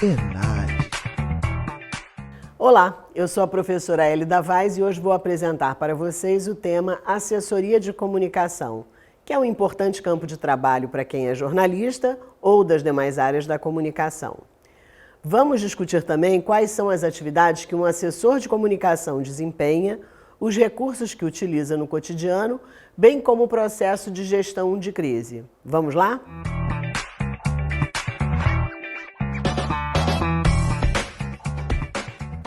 Enade. Olá, eu sou a professora Elida Vaz e hoje vou apresentar para vocês o tema Assessoria de Comunicação, que é um importante campo de trabalho para quem é jornalista ou das demais áreas da comunicação. Vamos discutir também quais são as atividades que um assessor de comunicação desempenha, os recursos que utiliza no cotidiano, bem como o processo de gestão de crise. Vamos lá?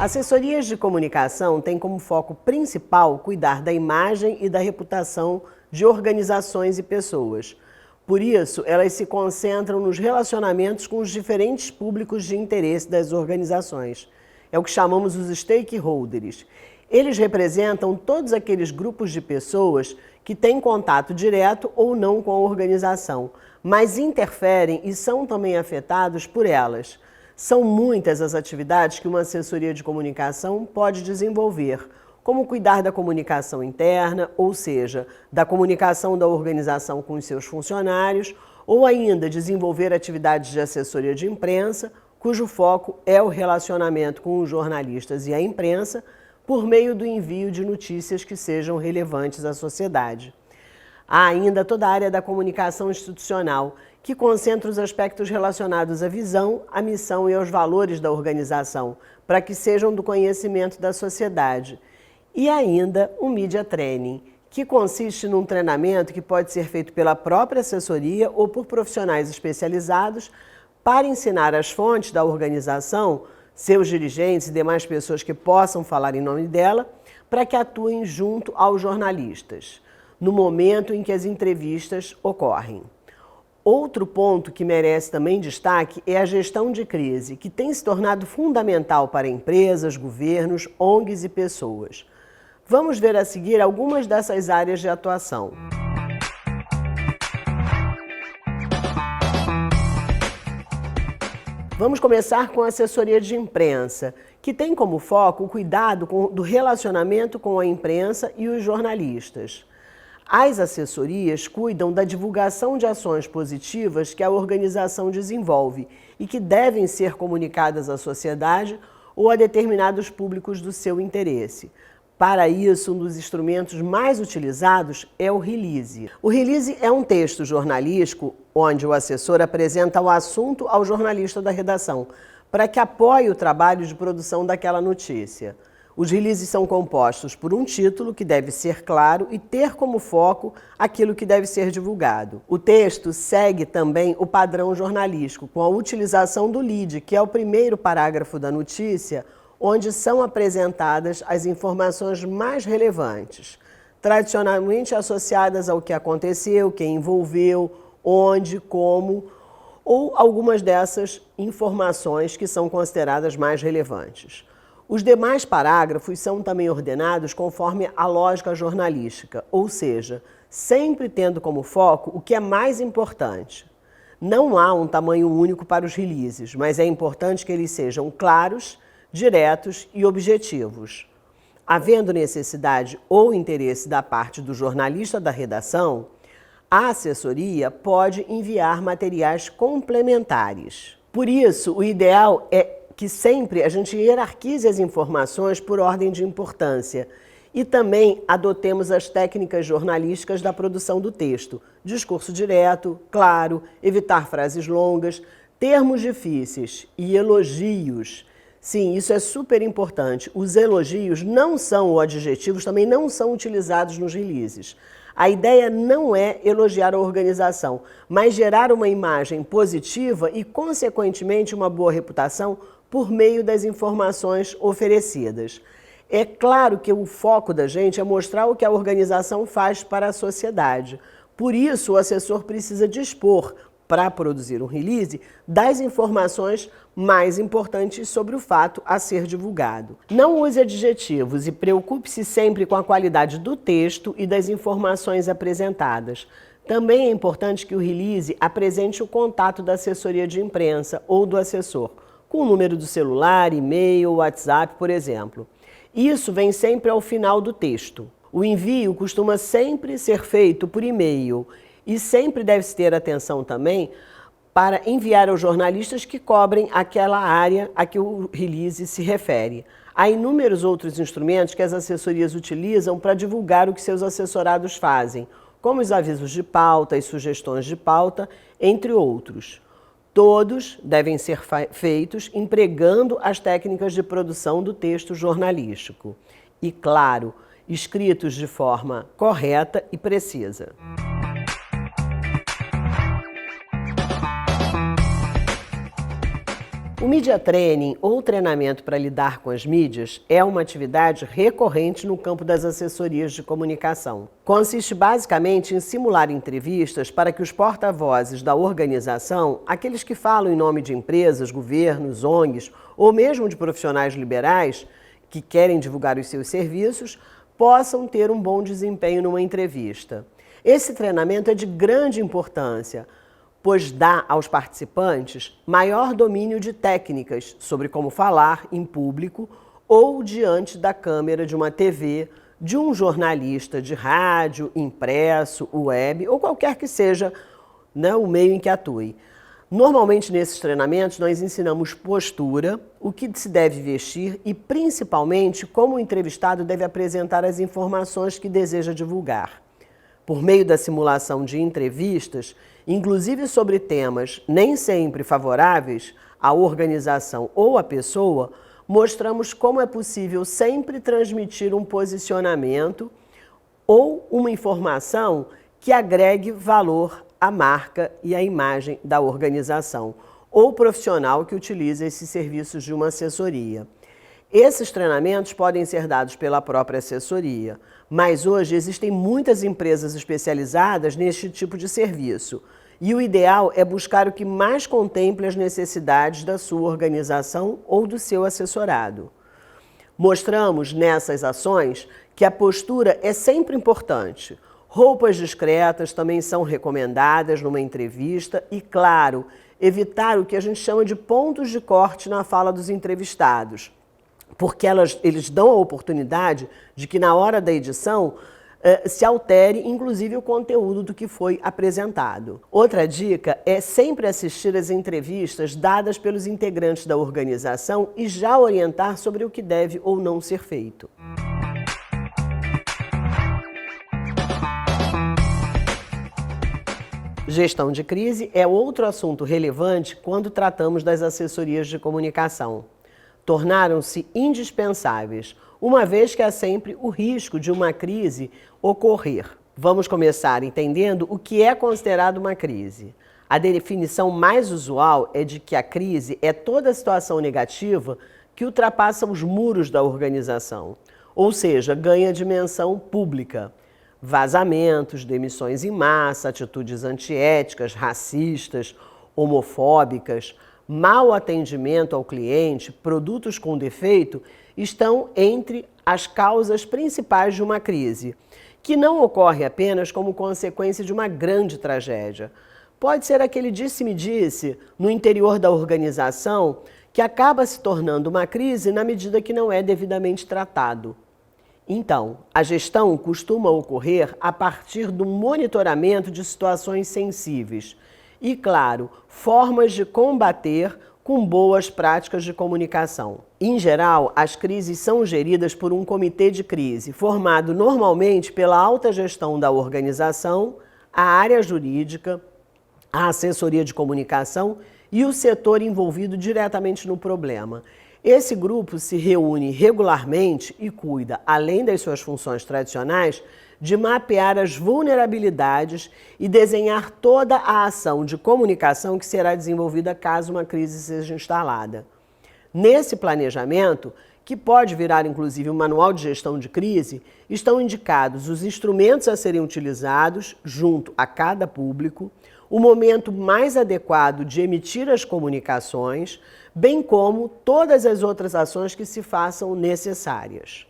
Assessorias de comunicação têm como foco principal cuidar da imagem e da reputação de organizações e pessoas. Por isso, elas se concentram nos relacionamentos com os diferentes públicos de interesse das organizações. É o que chamamos os stakeholders. Eles representam todos aqueles grupos de pessoas que têm contato direto ou não com a organização, mas interferem e são também afetados por elas. São muitas as atividades que uma assessoria de comunicação pode desenvolver, como cuidar da comunicação interna, ou seja, da comunicação da organização com os seus funcionários, ou ainda desenvolver atividades de assessoria de imprensa, cujo foco é o relacionamento com os jornalistas e a imprensa, por meio do envio de notícias que sejam relevantes à sociedade. Há ainda toda a área da comunicação institucional, que concentra os aspectos relacionados à visão, à missão e aos valores da organização, para que sejam do conhecimento da sociedade. E ainda o Media Training, que consiste num treinamento que pode ser feito pela própria assessoria ou por profissionais especializados para ensinar as fontes da organização, seus dirigentes e demais pessoas que possam falar em nome dela, para que atuem junto aos jornalistas, no momento em que as entrevistas ocorrem. Outro ponto que merece também destaque é a gestão de crise, que tem se tornado fundamental para empresas, governos, ONGs e pessoas. Vamos ver a seguir algumas dessas áreas de atuação. Vamos começar com a assessoria de imprensa, que tem como foco o cuidado do relacionamento com a imprensa e os jornalistas. As assessorias cuidam da divulgação de ações positivas que a organização desenvolve e que devem ser comunicadas à sociedade ou a determinados públicos do seu interesse. Para isso, um dos instrumentos mais utilizados é o release. O release é um texto jornalístico onde o assessor apresenta o assunto ao jornalista da redação, para que apoie o trabalho de produção daquela notícia. Os releases são compostos por um título que deve ser claro e ter como foco aquilo que deve ser divulgado. O texto segue também o padrão jornalístico, com a utilização do lead, que é o primeiro parágrafo da notícia, onde são apresentadas as informações mais relevantes, tradicionalmente associadas ao que aconteceu, quem envolveu, onde, como, ou algumas dessas informações que são consideradas mais relevantes. Os demais parágrafos são também ordenados conforme a lógica jornalística, ou seja, sempre tendo como foco o que é mais importante. Não há um tamanho único para os releases, mas é importante que eles sejam claros, diretos e objetivos. Havendo necessidade ou interesse da parte do jornalista da redação, a assessoria pode enviar materiais complementares. Por isso, o ideal é que sempre a gente hierarquize as informações por ordem de importância e também adotemos as técnicas jornalísticas da produção do texto. Discurso direto, claro, evitar frases longas, termos difíceis e elogios. Sim, isso é super importante. Os elogios não são, ou adjetivos também não são utilizados nos releases. A ideia não é elogiar a organização, mas gerar uma imagem positiva e, consequentemente, uma boa reputação por meio das informações oferecidas. É claro que o foco da gente é mostrar o que a organização faz para a sociedade. Por isso, o assessor precisa dispor, para produzir um release, das informações mais importantes sobre o fato a ser divulgado. Não use adjetivos e preocupe-se sempre com a qualidade do texto e das informações apresentadas. Também é importante que o release apresente o contato da assessoria de imprensa ou do assessor, com o número do celular, e-mail, WhatsApp, por exemplo. Isso vem sempre ao final do texto. O envio costuma sempre ser feito por e-mail e sempre deve-se ter atenção também para enviar aos jornalistas que cobrem aquela área a que o release se refere. Há inúmeros outros instrumentos que as assessorias utilizam para divulgar o que seus assessorados fazem, como os avisos de pauta e sugestões de pauta, entre outros. Todos devem ser feitos empregando as técnicas de produção do texto jornalístico. E, claro, escritos de forma correta e precisa. O Media Training, ou treinamento para lidar com as mídias, é uma atividade recorrente no campo das assessorias de comunicação. Consiste basicamente em simular entrevistas para que os porta-vozes da organização, aqueles que falam em nome de empresas, governos, ONGs ou mesmo de profissionais liberais que querem divulgar os seus serviços, possam ter um bom desempenho numa entrevista. Esse treinamento é de grande importância, pois dá aos participantes maior domínio de técnicas sobre como falar em público ou diante da câmera de uma TV, de um jornalista de rádio, impresso, web ou qualquer que seja, né, o meio em que atue. Normalmente nesses treinamentos nós ensinamos postura, o que se deve vestir e principalmente como o entrevistado deve apresentar as informações que deseja divulgar. Por meio da simulação de entrevistas, inclusive sobre temas nem sempre favoráveis à organização ou à pessoa, mostramos como é possível sempre transmitir um posicionamento ou uma informação que agregue valor à marca e à imagem da organização ou profissional que utiliza esses serviços de uma assessoria. Esses treinamentos podem ser dados pela própria assessoria, mas hoje existem muitas empresas especializadas neste tipo de serviço. E o ideal é buscar o que mais contemple as necessidades da sua organização ou do seu assessorado. Mostramos nessas ações que a postura é sempre importante. Roupas discretas também são recomendadas numa entrevista e, claro, evitar o que a gente chama de pontos de corte na fala dos entrevistados, porque eles dão a oportunidade de que na hora da edição se altere, inclusive, o conteúdo do que foi apresentado. Outra dica é sempre assistir às entrevistas dadas pelos integrantes da organização e já orientar sobre o que deve ou não ser feito. Gestão de crise é outro assunto relevante quando tratamos das assessorias de comunicação. Tornaram-se indispensáveis, uma vez que há sempre o risco de uma crise ocorrer. Vamos começar entendendo o que é considerado uma crise. A definição mais usual é de que a crise é toda situação negativa que ultrapassa os muros da organização, ou seja, ganha dimensão pública. Vazamentos, demissões em massa, atitudes antiéticas, racistas, homofóbicas, mau atendimento ao cliente, produtos com defeito, estão entre as causas principais de uma crise, que não ocorre apenas como consequência de uma grande tragédia. Pode ser aquele disse-me-disse no interior da organização que acaba se tornando uma crise na medida que não é devidamente tratado. Então, a gestão costuma ocorrer a partir do monitoramento de situações sensíveis e, claro, formas de combater com boas práticas de comunicação. Em geral, as crises são geridas por um comitê de crise, formado normalmente pela alta gestão da organização, a área jurídica, a assessoria de comunicação e o setor envolvido diretamente no problema. Esse grupo se reúne regularmente e cuida, além das suas funções tradicionais, de mapear as vulnerabilidades e desenhar toda a ação de comunicação que será desenvolvida caso uma crise seja instalada. Nesse planejamento, que pode virar inclusive um manual de gestão de crise, estão indicados os instrumentos a serem utilizados junto a cada público, o momento mais adequado de emitir as comunicações, bem como todas as outras ações que se façam necessárias.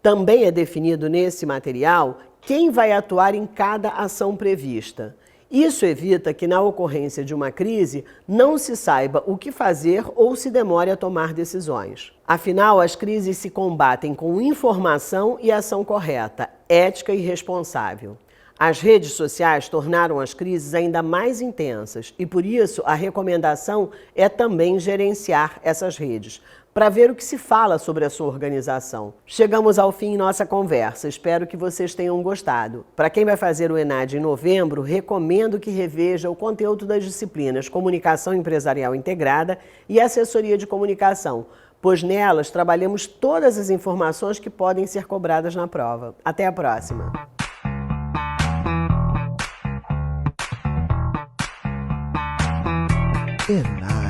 Também é definido nesse material quem vai atuar em cada ação prevista. Isso evita que, na ocorrência de uma crise, não se saiba o que fazer ou se demore a tomar decisões. Afinal, as crises se combatem com informação e ação correta, ética e responsável. As redes sociais tornaram as crises ainda mais intensas e, por isso, a recomendação é também gerenciar essas redes, para ver o que se fala sobre a sua organização. Chegamos ao fim em nossa conversa, espero que vocês tenham gostado. Para quem vai fazer o ENAD em novembro, recomendo que reveja o conteúdo das disciplinas Comunicação Empresarial Integrada e Assessoria de Comunicação, pois nelas trabalhamos todas as informações que podem ser cobradas na prova. Até a próxima! ENAD.